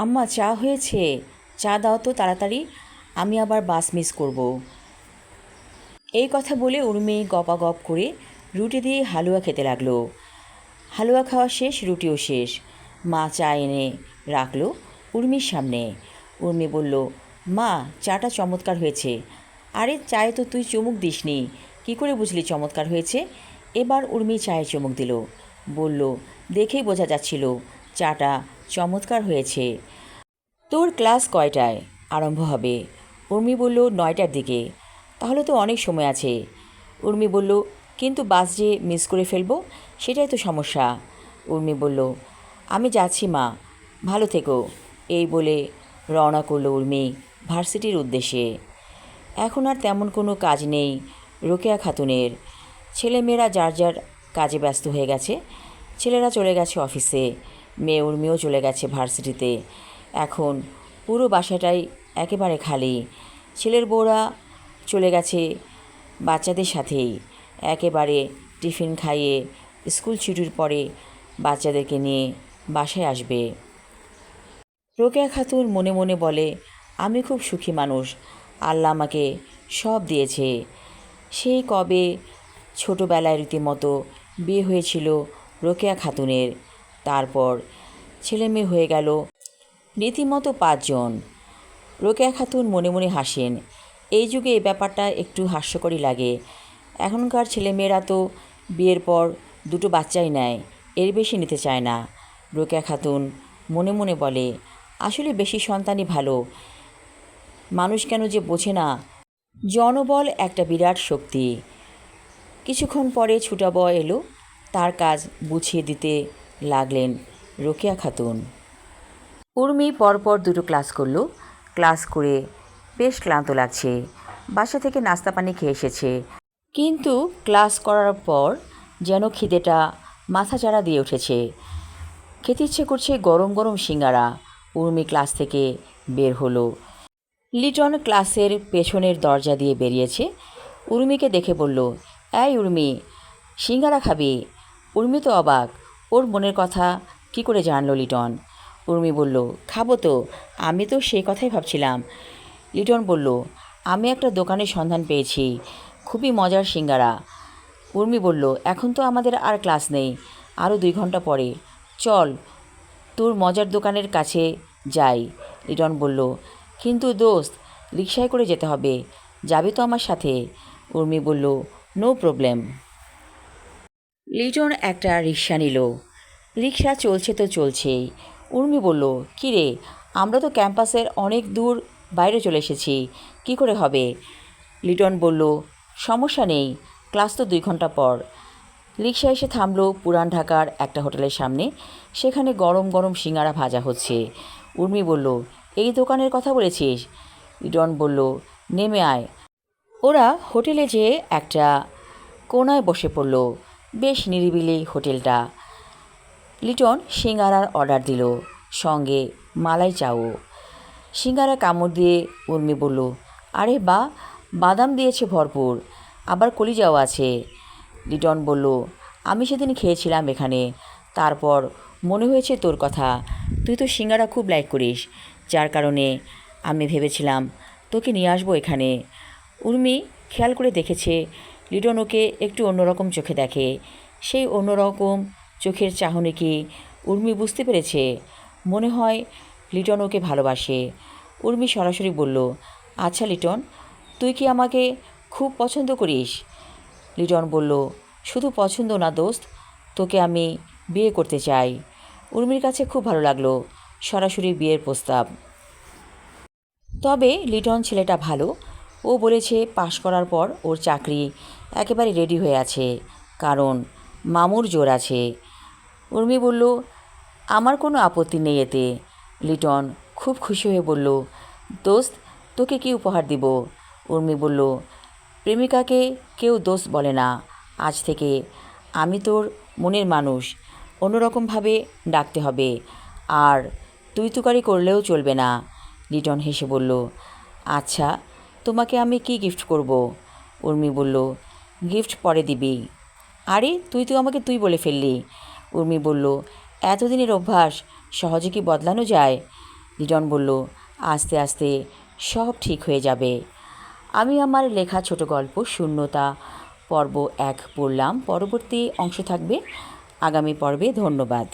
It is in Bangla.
আম্মা চা হয়েছে, চা দাও তো তাড়াতাড়ি, আমি আবার বাস মিস করব। এই কথা বলে উর্মি গপাগপ করে রুটি দিয়ে হালুয়া খেতে লাগলো। হালুয়া খাওয়া শেষ, রুটিও শেষ। মা চা এনে রাখলো উর্মির সামনে। উর্মি বলল, মা চাটা চমৎকার হয়েছে। আরে চায়ে তো তুই চুমুক দিসনি, কী করে বুঝলি চমৎকার হয়েছে? এবার উর্মি চায়ে চুমুক দিল, বলল, দেখেই বোঝা যাচ্ছিল চাটা চমৎকার হয়েছে। তোর ক্লাস কয়টায় আরম্ভ হবে? উর্মি বলল, 9টার দিকে। তাহলে তো অনেক সময় আছে। উর্মি বলল, কিন্তু বাস যে মিস করে ফেলবো, সেটাই তো সমস্যা। উর্মি বলল, আমি যাচ্ছি মা, ভালো থেকো। এই বলে রওনা করলো উর্মি ভার্সিটির উদ্দেশ্যে। এখন আর তেমন কোনো কাজ নেই রোকেয়া খাতুনের। ছেলেমেয়েরা যার যার কাজে ব্যস্ত হয়ে গেছে। ছেলেরা চলে গেছে অফিসে, মেয়ে উর্মিও চলে গেছে ভার্সিটিতে। এখন পুরো বাসাটাই একেবারে খালি। ছেলের বউরা চলে গেছে বাচ্চাদের সাথেই। একেবারে টিফিন খাইয়ে স্কুল ছুটির পরে বাচ্চাদেরকে নিয়ে বাসায় আসবে। রোকেয়া খাতুন মনে মনে বলে, আমি খুব সুখী মানুষ, আল্লাহ আমাকে সব দিয়েছে। সেই কবে ছোটোবেলায় রীতিমতো বিয়ে হয়েছিল রোকেয়া খাতুনের। তারপর ছেলে মেয়ে হয়ে গেল রীতিমতো 5 জন। রোকেয়া খাতুন মনে মনে হাসেন। এই যুগে এই ব্যাপারটা একটু হাস্যকরই লাগে। এখনকার ছেলেমেয়েরা তো বিয়ের পর 2টো বাচ্চাই নেয়, এর বেশি নিতে চায় না। রোকেয়া খাতুন মনে মনে বলে, আসলে বেশি সন্তানই ভালো। মানুষ কেন যে বোঝে না, জনবল একটা বিরাট শক্তি। কিছুক্ষণ পরে ছুটা বয় এলো, তার কাজ বুঝিয়ে দিতে লাগলেন রোকেয়া খাতুন। উর্মি পরপর 2টো ক্লাস করলো। ক্লাস করে বেশ ক্লান্ত লাগছে। বাসা থেকে নাস্তা পানি খেয়ে এসেছে, কিন্তু ক্লাস করার পর যেন খিদেটা মাথাচাড়া দিয়ে উঠেছে। খেতে ইচ্ছে করছে গরম গরম সিঙ্গারা। উর্মি ক্লাস থেকে বের হলো। লিটন ক্লাসের পেছনের দরজা দিয়ে বেরিয়েছে। উর্মিকে দেখে বলল, এই উর্মি, সিঙ্গারা খাবি? উর্মি তো অবাক, ওর মনের কথা কি করে জানলো লিটন? উর্মি বলল, খাবো তো, আমি তো সেই কথাই ভাবছিলাম। লিটন বলল, আমি একটা দোকানের সন্ধান পেয়েছি, খুবই মজার সিঙ্গারা। উর্মি বলল, এখন তো আমাদের আর ক্লাস নেই, আরও 2 ঘন্টা পরে, চল তোর মজার দোকানের কাছে যাই। লিটন বলল, কিন্তু দোস্ত, রিকশায় করে যেতে হবে, যাবি তো আমার সাথে? উর্মি বলল, নো প্রবলেম। লিটন একটা রিকশা নিল। রিকশা চলছে তো চলছেই। উর্মি বলল, কী রে, আমরা তো ক্যাম্পাসের অনেক দূর বাইরে চলে এসেছি, কি করে হবে? লিটন বলল, সমস্যা নেই, ক্লাস তো 2 ঘন্টা পর। রিকশা এসে থামলো পুরান ঢাকার একটা হোটেলের সামনে। সেখানে গরম গরম সিঙ্গারা ভাজা হচ্ছে। উর্মি বলল, এই দোকানের কথা বলেছিস? লিটন বলল, নেমে আয়। ওরা হোটেলে যেয়ে একটা কোনায় বসে পড়ল। বেশ নিরিবিলি হোটেলটা। লিটন সিঙ্গারার অর্ডার দিল, সঙ্গে মালাই চাও। সিঙ্গারা কামড় দিয়ে উর্মি বলল, আরে বা, বাদাম দিয়েছে ভরপুর, আবার কলিজাও আছে। লিটন বলল, আমি সেদিন খেয়েছিলাম এখানে, তারপর মনে হয়েছে তোর কথা, তুই তো সিঙ্গারা খুব লাইক করিস, যার কারণে আমি ভেবেছিলাম তোকে নিয়ে আসবো এখানে। উর্মি খেয়াল করে দেখেছে লিটন ওকে একটু অন্যরকম চোখে দেখে। সেই অন্যরকম চোখের চাহনি কি উর্মি বুঝতে পেরেছে? মনে হয় লিটন ওকে ভালোবাসে। উর্মি সরাসরি বলল, আচ্ছা লিটন, তুই কি আমাকে খুব পছন্দ করিস? লিটন বলল, শুধু পছন্দ না দোস্ত, তোকে আমি বিয়ে করতে চাই। উর্মির কাছে খুব ভালো লাগলো সরাসরি বিয়ের প্রস্তাব। তবে লিটন ছেলেটা ভালো। ও বলেছে পাশ করার পর ওর চাকরি একেবারে রেডি হয়ে আছে, কারণ মামুর জোর আছে। উর্মি বলল, আমার কোনো আপত্তি নেই এতে। লিটন খুব খুশি হয়ে বলল, দোস্ত, তোকে কি উপহার দিব? উর্মি বলল, প্রেমিকাকে কেউ দোস্ত বলে না, আজ থেকে আমি তোর মনের মানুষ, অন্যরকমভাবে ডাকতে হবে, আর তুই তুকারি করলেও চলবে না। লিটন হেসে বলল, আচ্ছা, তোমাকে আমি কি গিফট করব? উর্মি বলল, গিফট পরে দিবি। আরে তুই তো আমাকে তুই বলে ফেললি। উর্মি বলল, এতদিনের অভ্যাস সহজে কি বদলানো যায়? লিটন বলল, আস্তে আস্তে সব ঠিক হয়ে যাবে। আমি আমার লেখা ছোট গল্প শূন্যতা পর্ব 1 পড়লাম। পরবর্তী অংশ থাকবে আগামী পর্বে। ধন্যবাদ।